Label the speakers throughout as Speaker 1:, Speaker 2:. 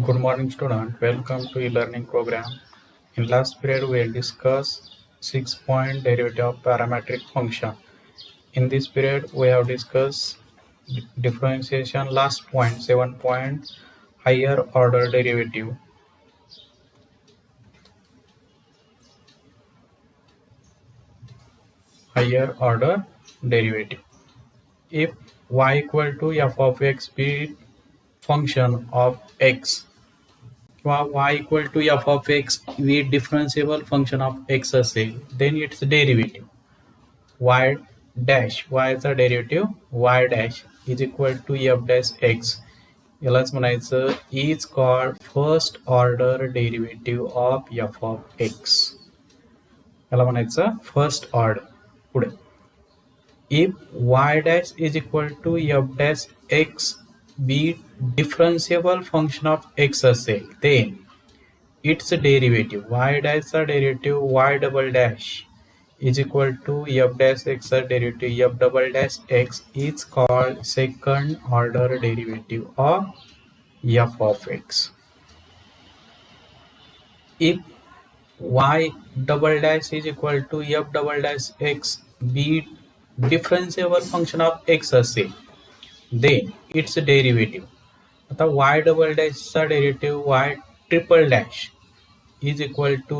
Speaker 1: Good morning, student. Welcome to e-learning program. In last period, we discussed 6-point derivative of parametric function. In this period, we have discussed differentiation. Last point, 7-point higher order derivative. Higher order derivative. If y equal to f of x be function of x, y equal to f of x be differentiable function of x असेल, then its derivative y dash, y चा derivative y dash is equal to f dash x, यालाच म्हणायचं is called first order derivative of f of x. याला म्हणायचं first order. पुढे if y dash is equal to f dash x be differentiable function of x असेल, then its derivative y dash चा derivative y double dash is equal to f dash x derivative f double dash x is called second order derivative of f of x. If y double dash is equal to f double dash x be differentiable function of x असेल, then its derivative, आता y double dash चा derivative y triple dash is equal to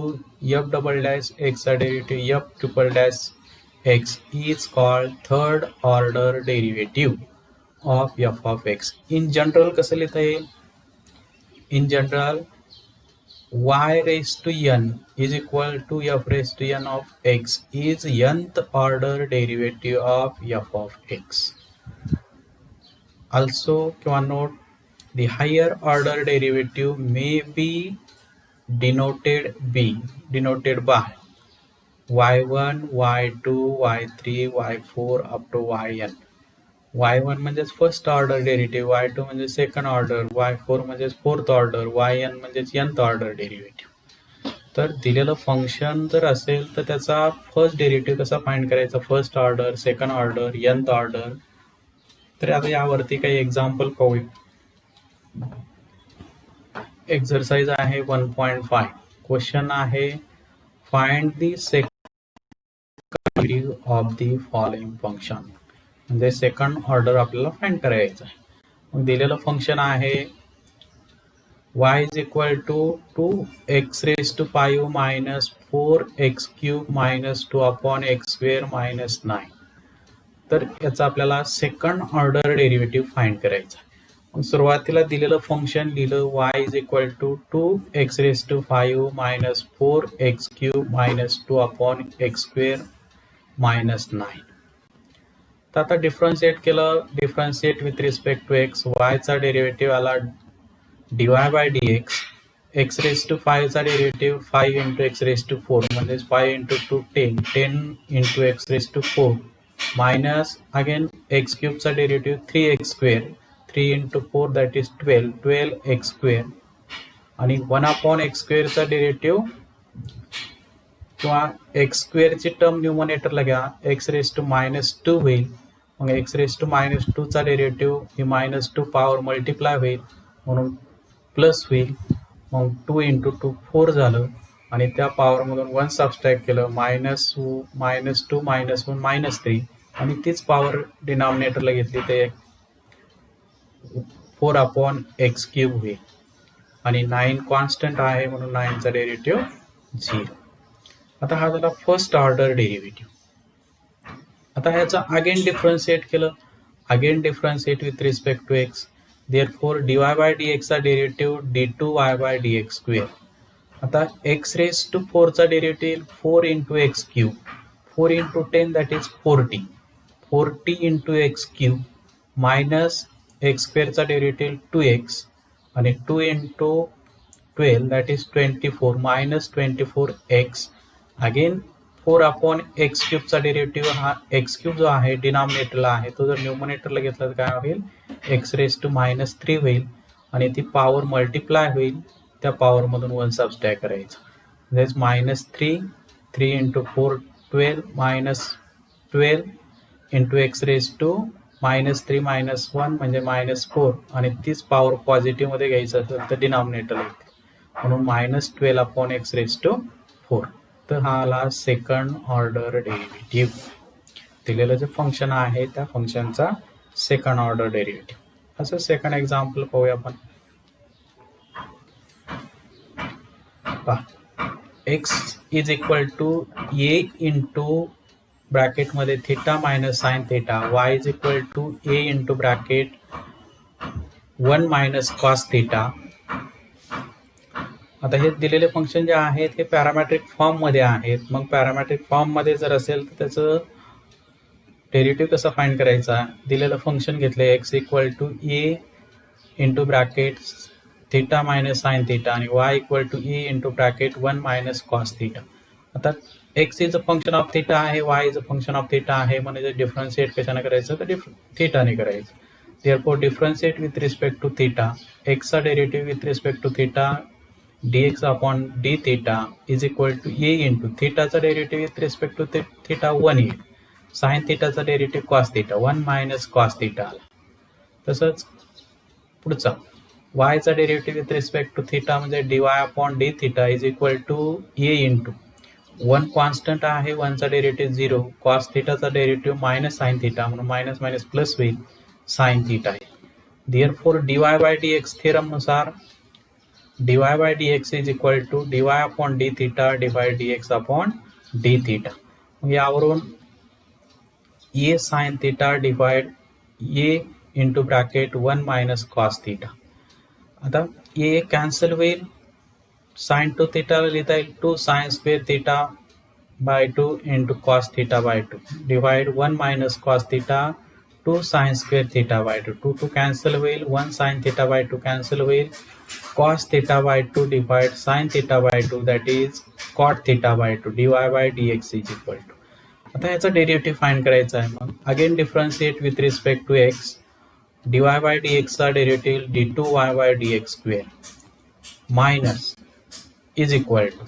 Speaker 1: f double dash x derivative f triple dash x is called third order derivative of f of x. In general कसं लिहिता येईल? In general y raised to n is equal to f raised to n of x is nth order derivative of f of x. Also किंवा note, the higher order derivative may be denoted by y1, y2, y3, y4 up to yn. y1 म्हणजेच first order derivative, y2 म्हणजे second order, y4 म्हणजेच fourth order, yn म्हणजेच nth order derivative. तर दिलेलं function जर असेल तर त्याचा फर्स्ट डेरिव्हेटिव्ह कसा फाइंड करायचा? First order, second order, nth order. तर आता यावरती काही एक्झाम्पल पाहूया. एक्सरसाइज आहे 1.5. क्वेश्चन आहे find the second derivative of the following function. म्हणजे सेकंड ऑर्डर आपल्याला फाइंड करायचं आहे. मग दिलेलं फंक्शन आहे y is equal to 2x raised to 5 minus 4x cube minus 2 upon x square minus 9. तर याचा आपल्याला सेकंड ऑर्डर डेरिव्हेटिव्ह फाइंड करायचा आहे. मग सुरुवातीला दिलेलं फंक्शन लिहिलं y is equal to 2x raised to 5 minus 4x cube minus 2 upon x square minus 9. तर आता डिफरन्शिएट केलं, differentiate with respect to x, y चा डेरिव्हेटिव्ह आला dy by dx, x raise to 5 चा derivative 5 into x raise to 4 म्हणजे 5 into 2 10, 10 into x raise to 4 minus again x cube चा derivative 3x square, 3 into 4 that is 12, 12x square आणि 1 upon x square चा derivative किंवा x स्क्वेअरची term न्यूमरेटरला घ्या, x raise to minus 2 होईल. मग x रेस टू मायनस 2 चा डेरिव्हेटिव्ह ही मायनस 2 पॉवर मल्टिप्लाय होईल म्हणून प्लस होईल. मग 2 इंटू 2 4 झालं आणि त्या पॉवरमधून 1 सबस्ट्रॅक्ट केलं, मायनस 2 मायनस 1 मायनस 3 आणि तीच पॉवर डिनॉमिनेटरला घेतली ते 4 अपॉन एक्स क्यूब होईल आणि 9 कॉन्स्टंट आहे म्हणून 9 चा डेरिव्हेटिव्ह 0. आता हा झाला फर्स्ट ऑर्डर डेरिव्हेटिव्ह. आता ह्याचा अगेन डिफरन्शिएट केलं, again differentiate with respect to x, therefore dy by dx चा derivative d2y by dx square. आता x रेस टू 4 चा derivative 4 into x cube, 4 into 10 that is 40, 40 into x cube minus x स्क्वेअरचा derivative 2x आणि 2 into 12 that is 24 minus 24x again 4 upon x क्यूबचा derivative हा x cube जो आहे डिनॉमिनेटरला आहे तो जर न्यूमरेटरला घेतला तर काय होईल? एक्स रेस टू मायनस 3 होईल आणि ती पॉवर मल्टिप्लाय होईल, त्या पॉवरमधून 1 सबस्ट्रॅक्ट करायचं. That's minus 3 into 4 12 minus 12 into x raise to -3 -1 म्हणजे -4 आणि तीच पॉवर पॉझिटिव्ह मध्ये घ्यायचं असेल तर डिनॉमिनेटर येते, म्हणून -12/x⁴. तर हा आला सेकंड ऑर्डर डेरिव्हेटिव्ह. दिलेलं जे फंक्शन आहे त्या फंक्शनचा सेकंड ऑर्डर डेरिव्हेटिव्ह. असं सेकंड एक्झाम्पल पाहूया आपण. x is equal to a into ब्रॅकेटमध्ये theta minus sine theta, y is equal to a into bracket 1 minus cos theta. आता हे दिलेले फंक्शन जे आहेत हे पॅरामेट्रिक फॉर्म मध्ये आहेत. मग पॅरामेट्रिक फॉर्म मध्ये जर असेल तर त्याचं डेरिव्हेटिव्ह कसं फाइंड करायचा. दिलेलं फंक्शन घेतले x equal to a into bracket theta minus sine theta आणि y equal to a into bracket 1 minus cos theta. आता x is a function of theta आहे, y is a function of theta आहे, म्हणजे differentiate कशाने करायचं तर थीटाने करायचं. Therefore differentiate with respect to theta, x चा derivative with respect to theta dx upon d theta is equal to a into थीटाचा derivative with respect to theta 1 येईल, साइन थीटाचा derivative cos theta 1 minus cos theta आला. तसंच पुढचा y चा derivative with respect to theta म्हणजे dy upon d theta is equal to a into 1 constant आहे, 1 चा डेरिव्हेटिव्ह 0, कॉस थीटाचा डेरिव्हेटिव्ह मायनस साइन थीटा म्हणून मायनस मायनस प्लस होईल, साइन थीटा आहे. Therefore dy by dx theorem नुसार dy by dx is equal to dy upon d theta divide dx upon d theta. मग यावरून a sine theta divide a into bracket 1 minus cos theta. आता a cancel होईल, sign to theta लिहिता येईल 2 sign square theta by 2 into cos theta by 2 divide 1 minus cos theta 2 sign square theta by 2, 2 2 cancel होईल, 1 sine theta by 2 cancel होईल, cos theta by 2 divide sine theta by 2 that is cot theta by 2 dy by dx is equal to. आता याचा derivative find करायचा आहे. मग again differentiate with respect to x, dy by dx चा derivative d2y by dx square minus is equal to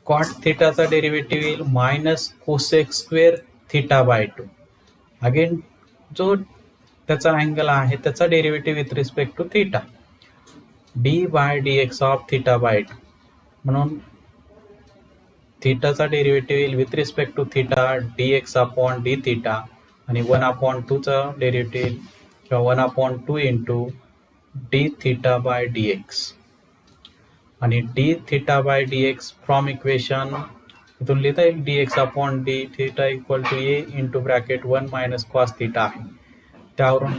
Speaker 1: cot थीटाचा derivative येईल minus cosec square theta by 2. Again जो त्याचा अँगल आहे त्याचा derivative with respect to theta d by dx of theta by 2, म्हणून थीटाचा derivative येईल with respect to theta dx upon d theta आणि 1 अपॉन 2 चा डेरिव्हेटिव्ह किंवा 1 upon 2 into d theta by dx आणि d theta by dx from equation इथून लिहिता येईल dx upon d theta equal to a into bracket 1 minus cos theta आहे. त्यावरून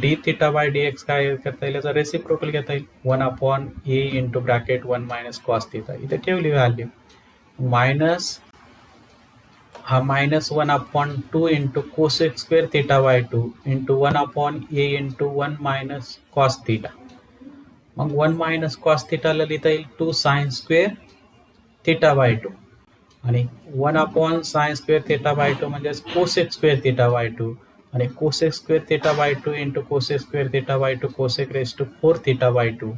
Speaker 1: d theta by dx काय करता येईल, याचा रेसिप्रोकल घेता येईल 1 upon a into bracket 1 minus cos theta. इथे ठेवली व्हॅल्यू मायनस हा minus 1 upon 2 into cosec square theta by 2 into 1 upon a into 1 minus cos theta. मग 1 मायनस कॉस थीटाला लिहिता येईल 2 साइन स्क्वेअर थीटा बाय 2 आणि 1 upon sine square theta by 2 म्हणजे cosec square theta by 2 आणि cosec square theta by 2 into cosec square theta by 2 cosec raise to 4 theta by 2.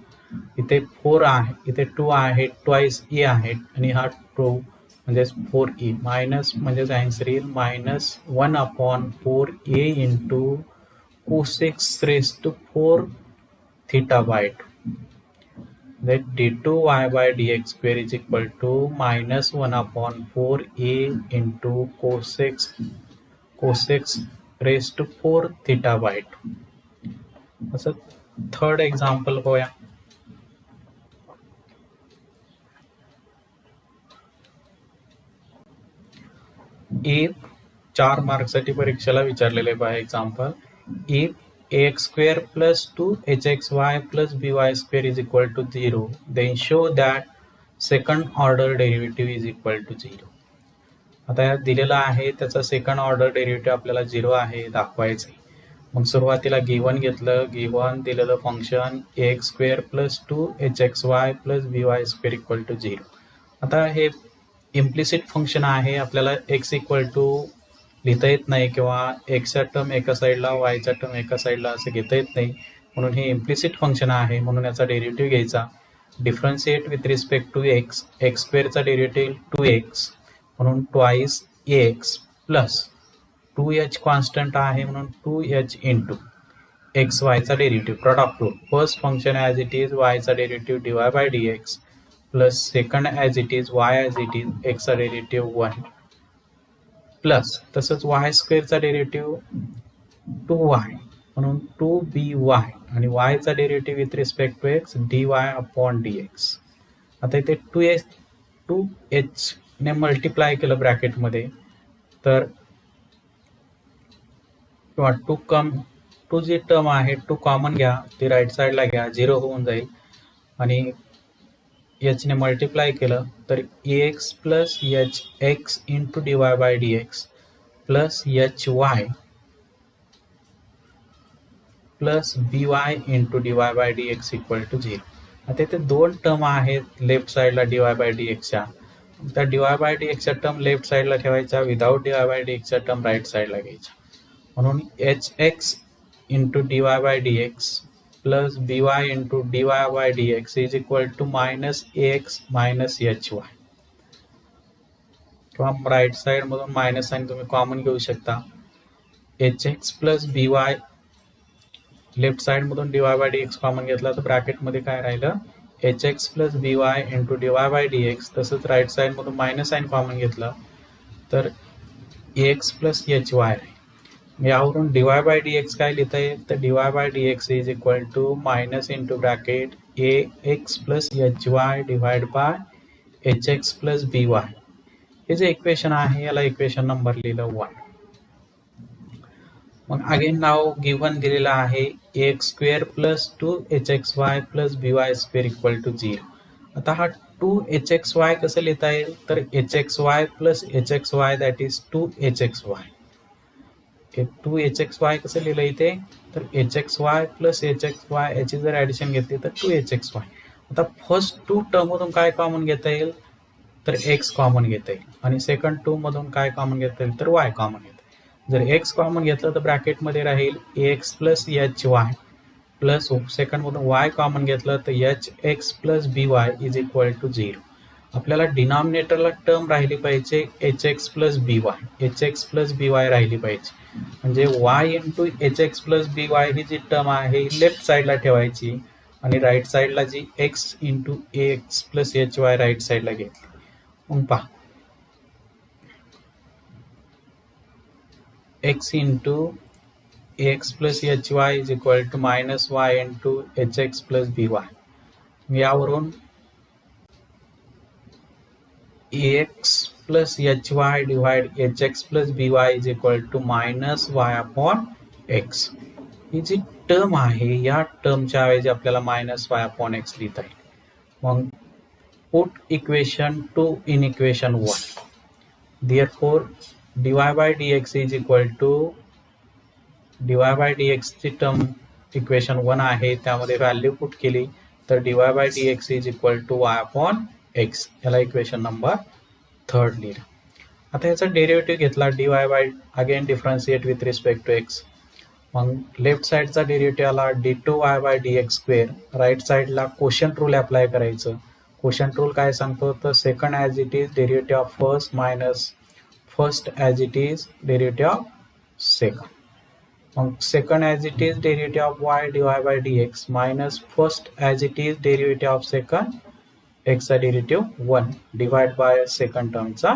Speaker 1: इथे 4 आहे, इथे 2 आहे, ट्वाइस ए आहे आणि हा 2 म्हणजे 4e मायनस म्हणजे आन्सर येईल minus 1 upon 4a into cosec raise to 4 theta by 2. That d2y by dx square is equal to minus 1 upon 4a into cosec raised to 4 theta by 2. असं थर्ड एक्झाम्पल बघूया. If 4 मार्क्ससाठी परीक्षेला विचारलेले आहे example. If ax square plus 2hxy plus by square is equal to 0, then show that second order derivative is equal to 0. आता यात दिलेला आहे त्याचा सेकंड ऑर्डर डेरिव्हेटिव्ह आपल्याला 0 आहे दाखवायचं आहे. मग सुरुवातीला गिव्हन घेतलं, गिव्हन दिलेलं function ax square plus 2hxy plus by square equal to 0. आता हे इम्प्लिसिट फंक्शन आहे, आपल्याला x इक्वल टू लिहिता येत नाही किंवा एक्सचा टर्म एका साईडला वायचा टर्म एका साईडला असं घेता येत नाही, म्हणून हे इम्प्लिसिट फंक्शन आहे. म्हणून याचा डेरिव्हेटिव्ह घ्यायचा, differentiate with respect to x, x स्क्वेअरचा डेरिव्हेटिव्ह 2x म्हणून twice ax plus 2h constant आहे म्हणून 2h इंटू एक्स वायचा derivative product rule. First function as it is वायचा derivative dy by dx plus second as it is y as it is एक्सचा derivative 1 plus तसंच y स्क्वेअरचा derivative 2y म्हणून 2by आणि वायचा derivative with respect to x dy upon dx. आता इथे 2h ने मल्टिप्लाय केलं ब्रॅकेटमध्ये तर किंवा टू जी टर्म आहे टू कॉमन घ्या, ती राईट साईडला घ्या, 0 होऊन जाईल आणि h ने मल्टिप्लाय केलं तर ax plus h x into dy by dx plus hy plus by into dy by dx equal to 0. आता इथे दोन टर्म आहेत लेफ्ट साईडला dy बाय dxच्या, त्या dy बाय dxच्या टर्म लेफ्ट साईडला ठेवायच्या, विदाउट dy बाय dxच्या टर्म राईट साईडला घ्यायच्या. म्हणून hx into dy by dx plus by into dy by dx is equal to minus ax minus hy किंवा राईट साईड मधून मायनस साइन तुम्ही कॉमन घेऊ शकता. hx plus by left side मधून dy बाय dx कॉमन घेतला तर bracket मध्ये काय राहिलं hx plus by into dy by dx. तसंच राईट साइड मधून मायनस साइन कॉमन घेतलं तर ax प्लस hy राहील. यावरून dy बाय dx काय लिहिता येईल तर dy by dx is equal to minus into bracket ax plus hy divide by hx plus by. हे जे इक्वेशन आहे याला इक्वेशन नंबर लिहिलं 1. मग अगेन नाव गिवन दिलेला आहे ax square plus 2hxy plus by square equal to 0. आता हा 2hxy कसं लिहिता येईल तर hxy plus hxy that is 2hxy. 2hxy कसं लिहिलं इथे तर hxy प्लस hxy याची जर ऍडिशन घेतली तर 2hxy. आता फर्स्ट 2 टर्म मधून काय कॉमन घेता येईल तर x कॉमन घेता येईल आणि सेकंड 2 मधून काय कॉमन घेता येईल तर y कॉमन घेता येईल. जर x कॉमन घेतलं तर ब्रॅकेट मध्ये राहील ax plus hy plus second मधून y कॉमन घेतलं तर hx plus by is equal to 0. आपल्याला डिनॉमिनेटरला टर्म राहिली पाहिजे hx प्लस by राहिली पाहिजे. म्हणजे y into hx plus by ही जी टर्म आहे लेफ्ट साईडला ठेवायची आणि राईट साईडला जी x into ax plus hy right साईडला घेतली. मग पहा x into ax plus hy is equal to minus y into hx plus by. यावरून ax plus hy divide hx plus by is equal to minus y upon x. ही जी term आहे या टर्मच्या ऐवजी आपल्याला मायनस y अपॉन x लिहिता येईल. मग put equation 2 in equation 1. Therefore dy by dx is equal to dy by dx ची टर्म इक्वेशन 1 आहे त्यामध्ये व्हॅल्यू पुट केली तर dy by dx is equal to y upon x. याला equation number 3 लिहिलं. आता याचा डेरिव्हेटिव्ह घेतला dy by again differentiate with respect to x. मग लेफ्ट साइडचा डेरिव्हेटिव्ह आला d2y by dx square. Right साइडला कोशंट रूल अप्लाय करायचं. कोशंट रूल काय सांगतो तर second as it is derivative of first minus first as it is derivative of second. मग second as it is derivative of y dy by dx minus first as it is derivative of second x चा derivative 1 divide by second टर्मचा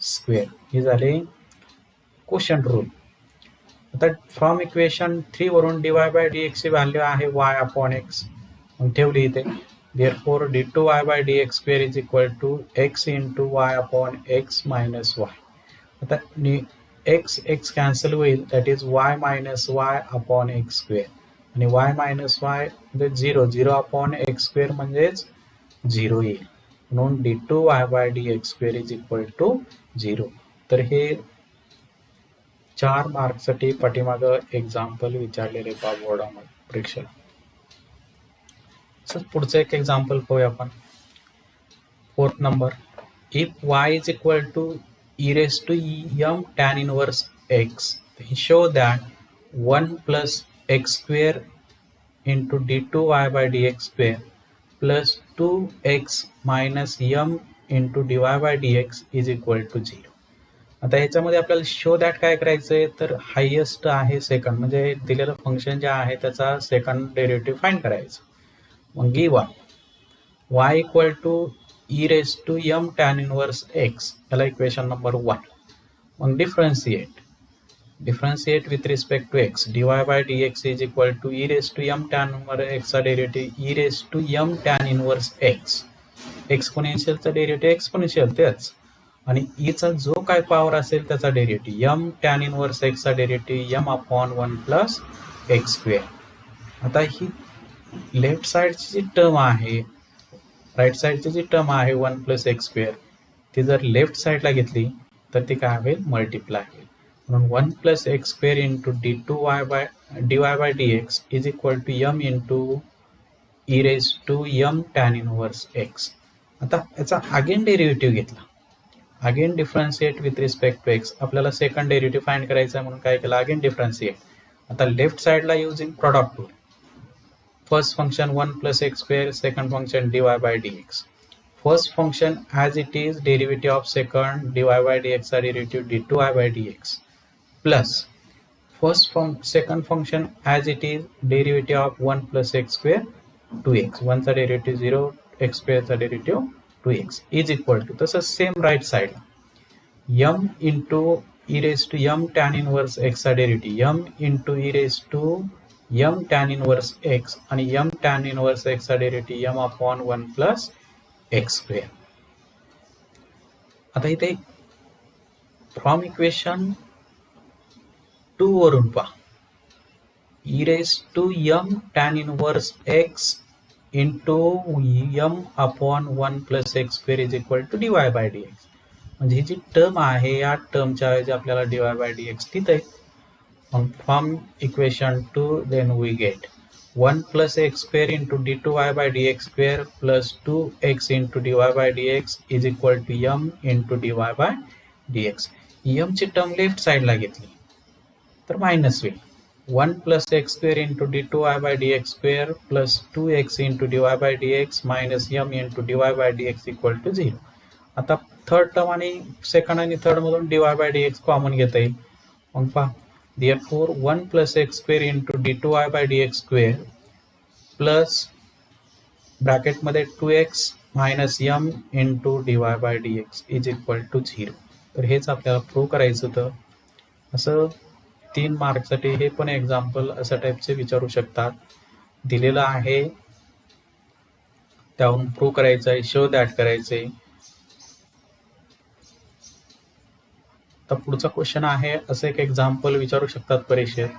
Speaker 1: square. हे झाले quotient rule. आता from equation 3 वरून dy by dx ची value आहे y upon x. मग ठेवली इथे. Therefore d2y by dx square is equal to x into y upon x minus y. आता x कॅन्सल होईल that is y minus y upon x square आणि y minus y म्हणजे 0 upon x square म्हणजेच 0 येईल. म्हणून d2y by dx square is equal to 0. तर हे 4 मार्क्ससाठी पाठीमागं एक्झाम्पल विचारलेले बोर्डामध्ये परीक्षेला. पुढचं एक एक्झाम्पल पाहूया आपण. 4th number. If y is equal to e raised to m tan inverse x, show that 1 plus x square into d2y by dx square plus 2x minus m into dy by dx is equal to 0. आता ह्याच्यामध्ये आपल्याला show that काय करायचंय, तर highest आहे second, म्हणजे दिलेलं function जे आहे त्याचा सेकंड डेरिव्हेटिव्ह फाइंड करायचं. मग given y equal to e raise to m tan inverse x, याला इक्वेशन नंबर 1. मग differentiate with respect to x, dy by dx is equal to e raise to m tan inverse x चा derivative e raise to m tan inverse x, एक्सपोनेन्शियलचा derivative exponential तेच, आणि e चा जो काय power असेल त्याचा derivative m tan inverse x चा derivative m upon 1 plus x square. आता ही लेफ्ट साइडची जी टर्म आहे, राईट साइडची जी टर्म आहे 1 प्लस एक्स स्क्वेअर, ती जर लेफ्ट साइडला घेतली तर ती काय होईल, मल्टिप्लाय होईल. म्हणून 1 plus x square into dy by dx is equal to m into e raise to m tan inverse x. आता याचा अगेन डेरिव्हेटिव्ह घेतला, again differentiate with respect to x, आपल्याला सेकंड डेरिव्हेटिव्ह फाइंड करायचा आहे म्हणून काय केलं, अगेन डिफरन्शिएट. आता लेफ्ट साइडला using product rule, first function 1 plus x square, second function dy by dx. First function as it is, derivative of second dy by dx are derivative d2i by dx, plus second function as it is, derivative of 1 plus x square 2x, 1 चा derivative 0, x square चा derivative 2x is equal to, तसं same right side m into e raised to m tan inverse x चा derivative m into e raised to m tan inverse x आणि m tan inverse x चा derivative m upon 1 plus x square. आता इथे from equation 2 वरून पहा, e raised to m tan inverse x into m upon 1 plus x square is equal to dy by dx. म्हणजे ही जी term आहे या टर्मच्या ऐवजी आपल्याला dy बाय dx लिहिता येईल. From equation 2, then we get 1 plus x square into d2y by dx square plus 2x into dy by dx is equal to m into dy by dx. m ची term left साइडला घेतली तर minus होईल, 1 plus x square into d2y by dx square plus 2x into dy by dx minus m into dy by dx equal to 0. आता third term आणि second आणि third मधून dy by dx common घेता येईल. मग पहा, therefore 1 plus x square into d2y by dx square plus bracket मध्ये 2x minus m into dy by dx is equal to 0. तर हेच आपल्याला प्रूव्ह करायचं होतं. असं 3 मार्कसाठी हे पण एक्झाम्पल अशा टाईपचे विचारू शकतात, दिलेलं आहे त्यावरून प्रूव्ह करायचं आहे, शो दॅट करायचं आहे. तर पुढचा क्वेश्चन आहे, असं एक एक्झाम्पल विचारू शकतात परीक्षेत,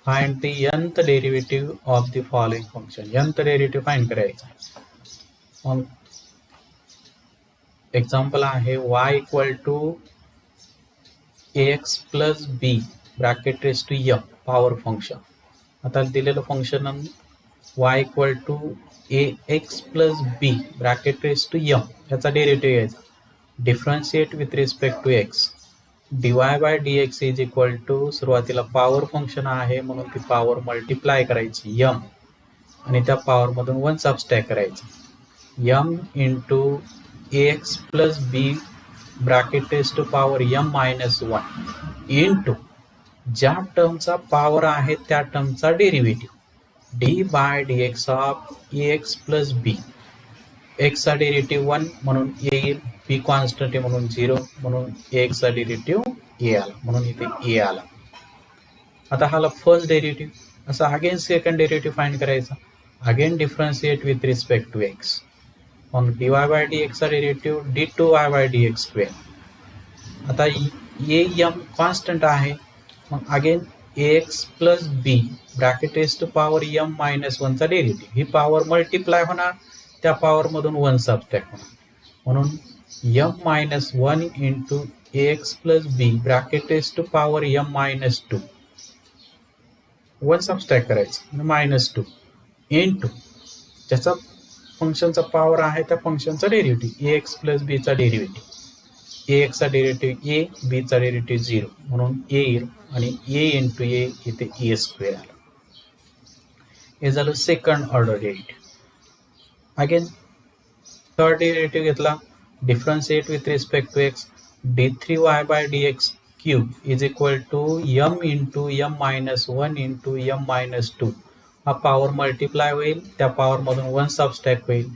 Speaker 1: find the nth derivative of the following function. nth derivative find करायचा. मग एक्झाम्पल आहे y equal to ax plus b bracket raise to m power function. आता दिलेलं function y equal to ax plus b bracket raise to m, याचा derivative घ्यायचा, differentiate with respect to x, dy by dx is equal to, सुरुवातीला power function आहे म्हणून ती power multiply करायची m आणि त्या पॉवर मधून 1 सबस्ट्रॅक्ट करायचं, m into ax plus b bracket raise to power m minus 1 into ज्या टर्मचा पॉवर आहे त्या टर्मचा derivative d by dx of ax plus b. x चा डेरिव्हेटिव्ह 1 म्हणून येईल, b कॉन्स्टंट आहे म्हणून 0, म्हणून ax चा डेरिव्हेटिव्ह a आला, म्हणून इथे a आला. आता हाला फर्स्ट डेरिव्हेटिव्ह, असा अगेन सेकंड डेरिव्हेटिव्ह फाइंड करायचा, again differentiate with respect to x. मग dy बाय dx चा derivative d2y by dx square. आता a m कॉन्स्टंट आहे, मग again ax plus b bracket raise to power m minus 1 चा derivative, ही power multiply होणार, त्या power मधून 1 subtract होणार, म्हणून m minus 1 into ax plus b bracket raise to power m minus 2, 1 subtract करायचं minus 2 into ज्याचा फंक्शनचा पॉवर आहे त्या फंक्शनचा डेरिव्हेटिव्ह ax प्लस b चा डेरिव्हेटिव्ह, ax चा डेरिव्हेटिव्ह a, b चा डेरिव्हेटिव्ह 0 म्हणून a येईल आणि a इंटू a इथे a स्क्वेअर आला. हे झालं second order derivative. Again third derivative घेतला, differentiate with respect to x, d3y by dx cube is equal to m into m minus 1 into m minus 2. हा power multiply होईल, त्या power मधून 1 subtract होईल,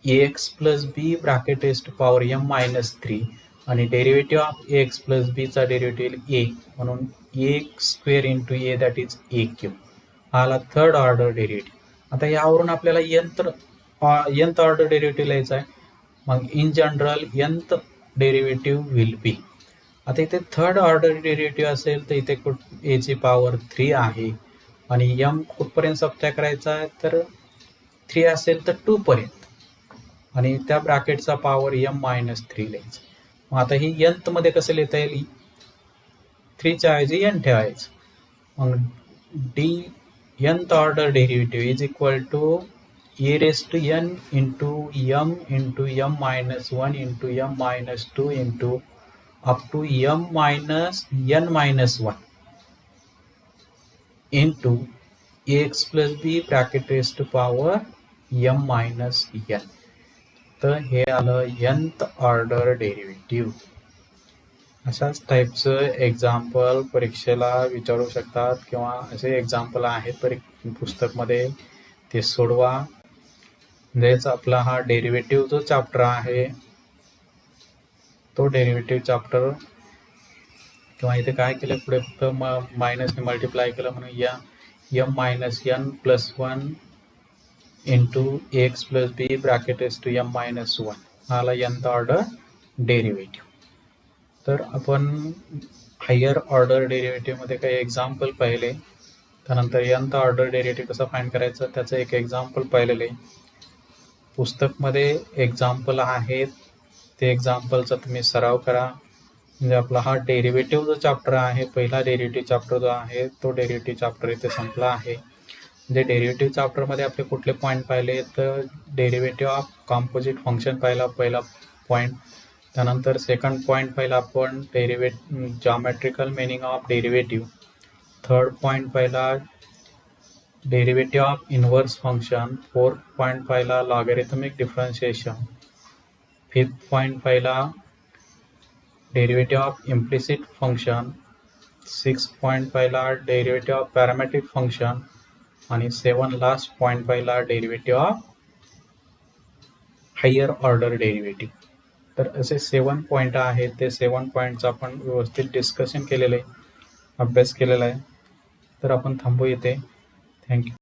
Speaker 1: ax plus b bracket is to power m minus 3 आणि derivative of ax plus b चा derivative a म्हणून a square into a that is a cube. हा आला थर्ड ऑर्डर डेरिव्हेटिव्ह. आता यावरून आपल्याला nth ऑर्डर डेरिव्हेटिव्ह लिहायचा आहे. मग in general nth derivative will be. आता इथे थर्ड ऑर्डर डेरिव्हेटिव्ह असेल तर इथे a ची पॉवर 3 आहे आणि m कुठपर्यंत सबट्रॅक्ट करायचा आहे, तर 3 असेल तर 2 पर्यंत आणि त्या ब्रॅकेटचा पॉवर m मायनस 3 लिहायचं. मग आता ही nth मध्ये कसं लिहिता येईल, 3 च्या ऐवजी n ठेवायचं. मग nth order derivative is equal to a raised to n into m minus 1 into m minus 2 into up to m minus n minus 1 into ax plus b bracket raised to power m minus n. तर हे आलं nth order derivative. अशाच टाईपचं example परीक्षेला विचारू शकतात किंवा असे एक्झाम्पल आहेत पुस्तकमध्ये, ते सोडवा. म्हणजेच आपला हा डेरिव्हेटिव्ह जो चॅप्टर आहे तो डेरिव्हेटिव्ह चॅप्टर, किंवा इथे काय केलं पुढे फक्त मायनसने मल्टिप्लाय केलं म्हणून या m minus n plus 1 into x plus b bracket is to m minus 1 हा आला nth ऑर्डर डेरिव्हेटिव्ह. तर आपण हायर ऑर्डर डेरिव्हेटिव्हमध्ये काही एक्झाम्पल पाहिले, त्यानंतर nth ऑर्डर डेरिव्हेटिव्ह कसं फाइंड करायचं त्याचं एक एक्झाम्पल पाहिलेलं आहे. पुस्तकमध्ये एक्झाम्पल आहेत, ते एक्झाम्पलचा तुम्ही सराव करा. म्हणजे आपला हा डेरिव्हेटिव्ह जो चॅप्टर आहे, पहिला डेरिव्हेटिव्ह चॅप्टर जो आहे तो डेरिव्हेटिव्ह चॅप्टर इथे संपला आहे. म्हणजे डेरिव्हेटिव्ह चॅप्टरमध्ये आपले कुठले पॉईंट पाहिले, तर डेरिव्हेटिव्ह ऑफ कॉम्पोजिट फंक्शन पाहिला पहिला पॉईंट. त्यानंतर सेकंड पॉईंट पाहिला आपण geometrical meaning of derivative. Third point पाहिला derivative of inverse function. Fourth point पाहिला लॉगॅरिथमिक डिफरन्शिएशन. फिफ्थ पॉईंट पाहिला derivative of implicit function. Six point पाहिला डेरिव्हेटिव्ह ऑफ पॅरामेट्रिक फंक्शन. आणि 7 लास्ट पॉईंट पाहिला derivative of higher order derivative. तर असे 7 point आहेत, ते 7 पॉईंटचं आपण व्यवस्थित डिस्कशन केलेलं आहे, अभ्यास केलेला आहे. तर आपण थांबू इथे. थँक्यू.